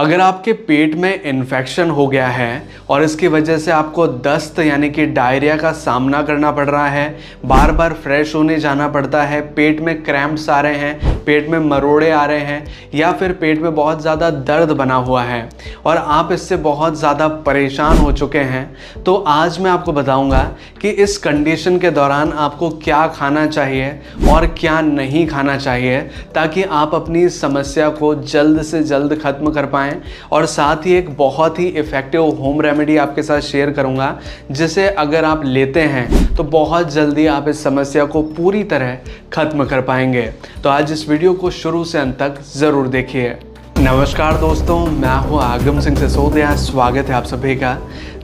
अगर आपके पेट में इन्फेक्शन हो गया है और इसकी वजह से आपको दस्त यानी कि डायरिया का सामना करना पड़ रहा है, बार बार फ्रेश होने जाना पड़ता है, पेट में क्रैम्प्स आ रहे हैं, पेट में मरोड़े आ रहे हैं या फिर पेट में बहुत ज़्यादा दर्द बना हुआ है और आप इससे बहुत ज़्यादा परेशान हो चुके हैं, तो आज मैं आपको बताऊंगा कि इस कंडीशन के दौरान आपको क्या खाना चाहिए और क्या नहीं खाना चाहिए ताकि आप अपनी समस्या को जल्द से जल्द ख़त्म कर पाएँ। और साथ ही एक बहुत ही इफ़ेक्टिव होम रेमेडी आपके साथ शेयर करूंगा जिसे अगर आप लेते हैं तो बहुत जल्दी आप इस समस्या को पूरी तरह ख़त्म कर पाएंगे। तो आज इस वीडियो को शुरू से अंत तक ज़रूर देखिए। नमस्कार दोस्तों, मैं हूँ आगम सिंह सिसोदिया। स्वागत है आप सभी का।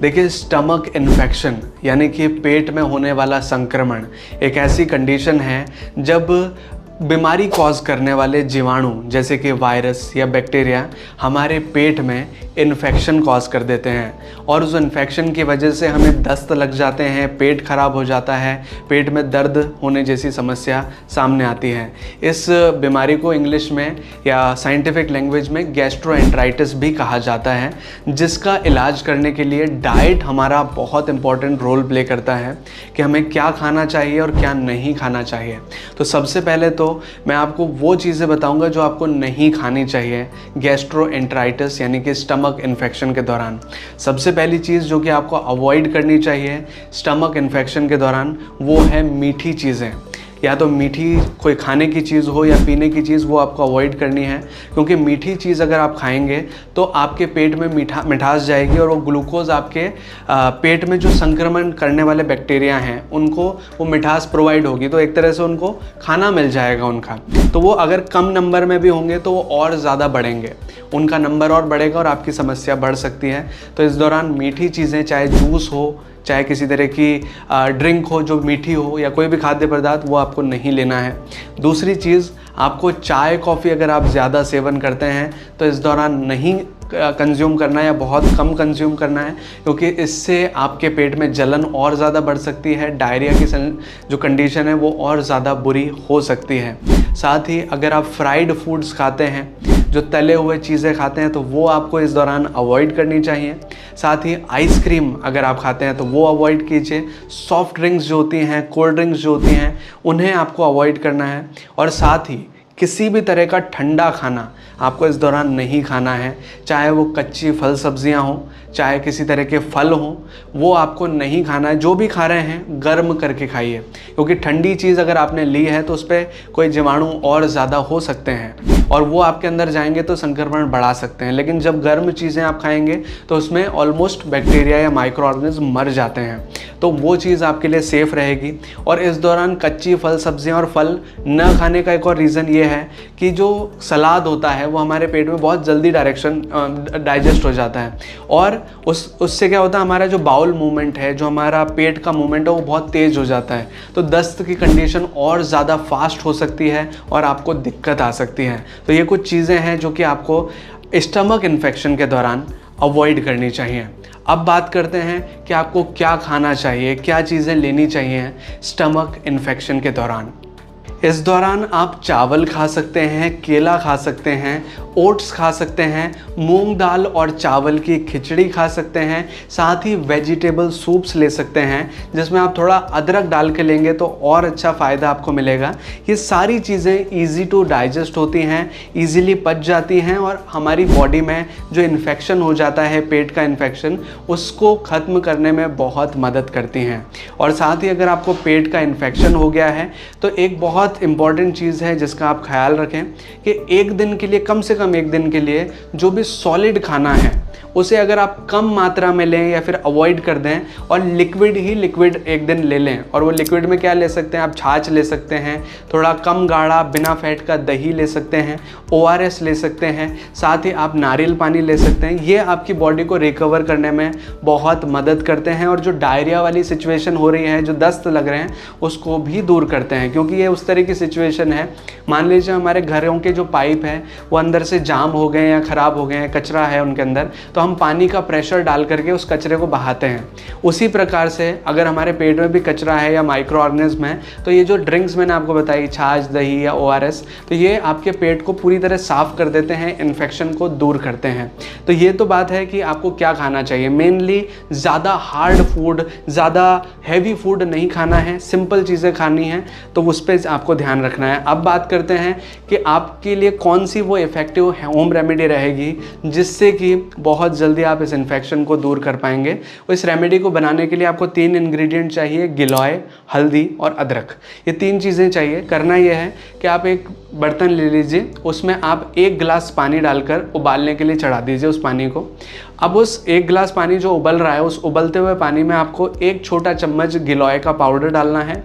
देखिए, स्टमक इन्फेक्शन यानी कि पेट में होने वाला संक्रमण एक ऐसी कंडीशन है जब बीमारी कॉज करने वाले जीवाणु जैसे कि वायरस या बैक्टीरिया हमारे पेट में इन्फेक्शन कॉज कर देते हैं और उस इन्फेक्शन की वजह से हमें दस्त लग जाते हैं, पेट खराब हो जाता है, पेट में दर्द होने जैसी समस्या सामने आती है। इस बीमारी को इंग्लिश में या साइंटिफिक लैंग्वेज में गैस्ट्रोएंटेराइटिस भी कहा जाता है, जिसका इलाज करने के लिए डाइट हमारा बहुत इंपॉर्टेंट रोल प्ले करता है कि हमें क्या खाना चाहिए और क्या नहीं खाना चाहिए। तो सबसे पहले तो मैं आपको वो चीज़ें बताऊंगा जो आपको नहीं खानी चाहिए गैस्ट्रोएंटेराइटिस यानी कि स्टमक इन्फेक्शन के दौरान। सबसे पहली चीज़ जो कि आपको अवॉइड करनी चाहिए स्टमक इन्फेक्शन के दौरान वो है मीठी चीज़ें। या तो मीठी कोई खाने की चीज़ हो या पीने की चीज़, वो आपको अवॉइड करनी है, क्योंकि मीठी चीज़ अगर आप खाएंगे तो आपके पेट में मिठास जाएगी और वो ग्लूकोज आपके पेट में जो संक्रमण करने वाले बैक्टीरिया हैं उनको वो मिठास प्रोवाइड होगी, तो एक तरह से उनको खाना मिल जाएगा उनका। तो वो अगर कम नंबर में भी होंगे तो वो और ज़्यादा बढ़ेंगे, उनका नंबर और बढ़ेगा और आपकी समस्या बढ़ सकती है। तो इस दौरान मीठी चीज़ें, चाहे जूस हो, चाहे किसी तरह की ड्रिंक हो जो मीठी हो, या कोई भी खाद्य पदार्थ, वो आपको नहीं लेना है। दूसरी चीज़, आपको चाय कॉफ़ी अगर आप ज़्यादा सेवन करते हैं तो इस दौरान नहीं कंज्यूम करना है या बहुत कम कंज्यूम करना है, क्योंकि इससे आपके पेट में जलन और ज़्यादा बढ़ सकती है, डायरिया की जो कंडीशन है वो और ज़्यादा बुरी हो सकती है। साथ ही अगर आप फ्राइड फूड्स खाते हैं, जो तले हुए चीज़ें खाते हैं, तो वो आपको इस दौरान अवॉइड करनी चाहिए। साथ ही आइसक्रीम अगर आप खाते हैं तो वो अवॉइड कीजिए। सॉफ्ट ड्रिंक्स जो होती हैं, कोल्ड ड्रिंक्स जो होती हैं, उन्हें आपको अवॉइड करना है। और साथ ही किसी भी तरह का ठंडा खाना आपको इस दौरान नहीं खाना है, चाहे वो कच्ची फल सब्जियां हों, चाहे किसी तरह के फल हों, वो आपको नहीं खाना है। जो भी खा रहे हैं गर्म करके खाइए, क्योंकि ठंडी चीज़ अगर आपने ली है तो उस पर कोई जीवाणु और ज़्यादा हो सकते हैं और वो आपके अंदर जाएंगे तो संक्रमण बढ़ा सकते हैं। लेकिन जब गर्म चीज़ें आप खाएंगे तो उसमें ऑलमोस्ट बैक्टीरिया या माइक्रो ऑर्गेनिज्म मर जाते हैं, तो वो चीज़ आपके लिए सेफ़ रहेगी। और इस दौरान कच्ची फल सब्जियां और फल न खाने का एक और रीज़न ये है कि जो सलाद होता है वो हमारे पेट में बहुत जल्दी डाइजेस्ट हो जाता है और उससे क्या होता है, हमारा जो बाउल मूवमेंट है, जो हमारा पेट का मूवमेंट है, वो बहुत तेज़ हो जाता है। तो दस्त की कंडीशन और ज़्यादा फास्ट हो सकती है और आपको दिक्कत आ सकती है। तो ये कुछ चीज़ें हैं जो कि आपको स्टमक इन्फेक्शन के दौरान अवॉइड करनी चाहिए। अब बात करते हैं कि आपको क्या खाना चाहिए, क्या चीज़ें लेनी चाहिए स्टमक इन्फेक्शन के दौरान। इस दौरान आप चावल खा सकते हैं, केला खा सकते हैं, ओट्स खा सकते हैं, मूंग दाल और चावल की खिचड़ी खा सकते हैं, साथ ही वेजिटेबल सूप्स ले सकते हैं जिसमें आप थोड़ा अदरक डाल के लेंगे तो और अच्छा फ़ायदा आपको मिलेगा। ये सारी चीज़ें ईज़ी टू डाइजेस्ट होती हैं, ईज़िली पच जाती हैं और हमारी बॉडी में जो इन्फेक्शन हो जाता है, पेट का इन्फेक्शन, उसको ख़त्म करने में बहुत मदद करती हैं। और साथ ही अगर आपको पेट का इन्फेक्शन हो गया है तो एक बहुत इंपॉर्टेंट चीज़ है जिसका आप ख्याल रखें कि एक दिन के लिए, कम से कम एक दिन के लिए, जो भी सॉलिड खाना है उसे अगर आप कम मात्रा में लें या फिर अवॉइड कर दें और लिक्विड एक दिन ले लें। और वो लिक्विड में क्या ले सकते हैं, आप छाछ ले सकते हैं, थोड़ा कम गाढ़ा बिना फैट का दही ले सकते हैं, ORS ले सकते हैं, साथ ही आप नारियल पानी ले सकते हैं। ये आपकी बॉडी को रिकवर करने में बहुत मदद करते हैं और जो डायरिया वाली सिचुएशन हो रही है, जो दस्त लग रहे हैं, उसको भी दूर करते हैं, क्योंकि ये उस तरह तरह की सिचुएशन है, मान लीजिए हमारे घरों के जो पाइप हैं वो अंदर से जाम हो गए या ख़राब हो गए हैं, कचरा है उनके अंदर, तो हम पानी का प्रेशर डाल करके उस कचरे को बहाते हैं। उसी प्रकार से अगर हमारे पेट में भी कचरा है या माइक्रो ऑर्गेनिज्म है, तो ये जो ड्रिंक्स मैंने आपको बताई, छाछ, दही या ORS, तो ये आपके पेट को पूरी तरह साफ़ कर देते हैं, इन्फेक्शन को दूर करते हैं। तो ये तो बात है कि आपको क्या खाना चाहिए। मेनली ज़्यादा हार्ड फूड, ज़्यादा हैवी फूड नहीं खाना है, सिंपल चीज़ें खानी हैं, तो उस पर आपको ध्यान रखना है। अब बात करते हैं कि आपके लिए कौन सी वो इफ़ेक्टिव होम रेमेडी रहेगी जिससे कि बहुत जल्दी आप इस इन्फेक्शन को दूर कर पाएंगे। इस रेमेडी को बनाने के लिए आपको 3 इंग्रेडिएंट चाहिए, गिलोय, हल्दी और अदरक। ये 3 चीज़ें चाहिए। करना यह है कि आप एक बर्तन ले लीजिए, उसमें आप 1 गिलास पानी डालकर उबालने के लिए चढ़ा दीजिए उस पानी को। अब उस 1 गिलास पानी जो उबल रहा है, उस उबलते हुए पानी में आपको 1 छोटा चम्मच गिलोय का पाउडर डालना है,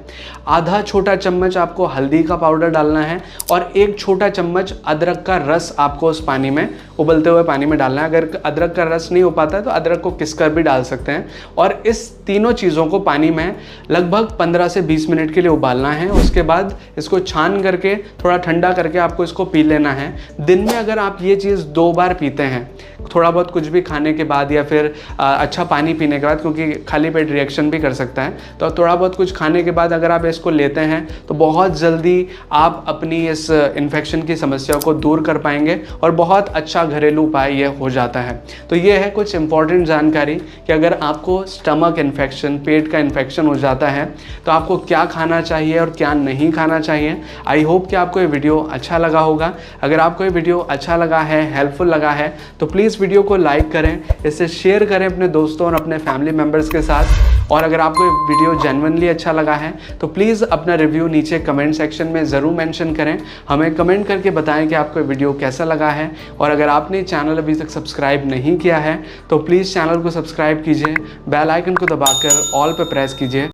आधा छोटा चम्मच आपको हल्दी का पाउडर डालना है और 1 छोटा चम्मच अदरक का रस आपको उस पानी में, उबलते हुए पानी में डालना है। अगर अदरक का रस नहीं हो पाता है तो अदरक को किस कर भी डाल सकते हैं। और इस तीनों चीज़ों को पानी में लगभग 15 से 20 मिनट के लिए उबालना है। उसके बाद इसको छान करके थोड़ा ठंडा करके आपको इसको पी लेना है। दिन में अगर आप ये चीज़ 2 बार पीते हैं, थोड़ा बहुत कुछ भी खाने के बाद या फिर अच्छा पानी पीने के बाद, क्योंकि खाली पेट रिएक्शन भी कर सकता है, तो थोड़ा बहुत कुछ खाने के बाद अगर आप इसको लेते हैं तो बहुत जल्दी आप अपनी इस इन्फेक्शन की समस्या को दूर कर पाएंगे और बहुत अच्छा घरेलू उपाय ये हो जाता है। तो ये है कुछ इंपॉर्टेंट जानकारी कि अगर आपको स्टमक इन्फेक्शन, पेट का इन्फेक्शन हो जाता है तो आपको क्या खाना चाहिए और क्या नहीं खाना चाहिए। आई होप कि आपको ये वीडियो अच्छा लगा होगा। अगर आपको ये वीडियो अच्छा लगा है, हेल्पफुल लगा है, तो प्लीज़ वीडियो को लाइक करें, इसे शेयर करें अपने दोस्तों और अपने फैमिली मेम्बर्स के साथ। और अगर आपको ये वीडियो जेन्युइनली अच्छा लगा है तो प्लीज़ अपना रिव्यू नीचे कमेंट सेक्शन में ज़रूर मेंशन करें। हमें कमेंट करके बताएं कि आपको वीडियो कैसा लगा है। और अगर आपने चैनल अभी तक सब्सक्राइब नहीं किया है तो प्लीज़ चैनल को सब्सक्राइब कीजिए, बेल आइकन को दबाकर ऑल पे प्रेस कीजिए।